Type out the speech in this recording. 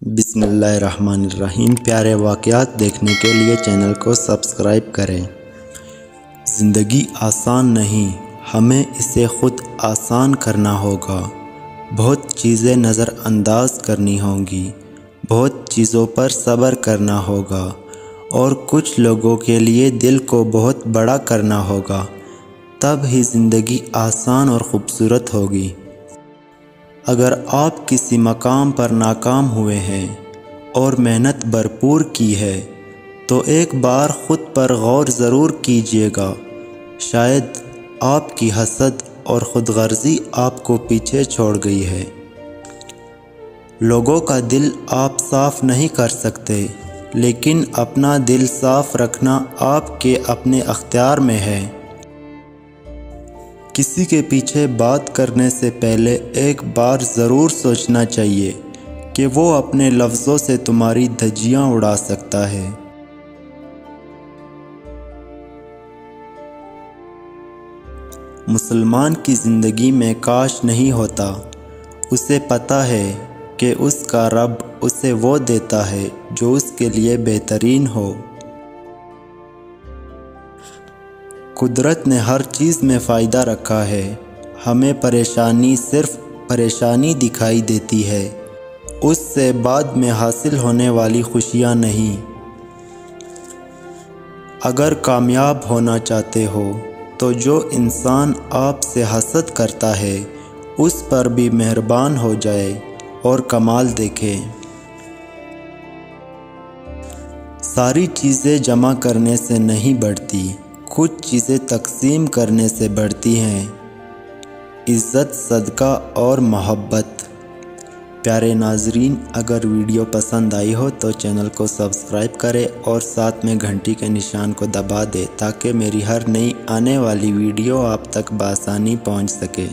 بسم اللہ الرحمن الرحیم۔ پیارے واقعات دیکھنے کے لیے چینل کو سبسکرائب کریں۔ زندگی آسان نہیں، ہمیں اسے خود آسان کرنا ہوگا۔ بہت چیزیں نظر انداز کرنی ہوں گی، بہت چیزوں پر صبر کرنا ہوگا، اور کچھ لوگوں کے لیے دل کو بہت بڑا کرنا ہوگا، تب ہی زندگی آسان اور خوبصورت ہوگی۔ اگر آپ کسی مقام پر ناکام ہوئے ہیں اور محنت بھرپور کی ہے تو ایک بار خود پر غور ضرور کیجیے گا۔ شاید آپ کی حسد اور خود غرضی آپ کو پیچھے چھوڑ گئی ہے۔ لوگوں کا دل آپ صاف نہیں کر سکتے، لیکن اپنا دل صاف رکھنا آپ کے اپنے اختیار میں ہے۔ کسی کے پیچھے بات کرنے سے پہلے ایک بار ضرور سوچنا چاہیے کہ وہ اپنے لفظوں سے تمہاری دھجیاں اڑا سکتا ہے۔ مسلمان کی زندگی میں کاش نہیں ہوتا، اسے پتہ ہے کہ اس کا رب اسے وہ دیتا ہے جو اس کے لیے بہترین ہو۔ قدرت نے ہر چیز میں فائدہ رکھا ہے، ہمیں پریشانی صرف پریشانی دکھائی دیتی ہے، اس سے بعد میں حاصل ہونے والی خوشیاں نہیں۔ اگر کامیاب ہونا چاہتے ہو تو جو انسان آپ سے حسد کرتا ہے اس پر بھی مہربان ہو جائے اور کمال دیکھے۔ ساری چیزیں جمع کرنے سے نہیں بڑھتی، کچھ چیزیں تقسیم کرنے سے بڑھتی ہیں۔ عزت، صدقہ اور محبت۔ پیارے ناظرین، اگر ویڈیو پسند آئی ہو تو چینل کو سبسکرائب کریں اور ساتھ میں گھنٹی کے نشان کو دبا دیں تاکہ میری ہر نئی آنے والی ویڈیو آپ تک بآسانی پہنچ سکے۔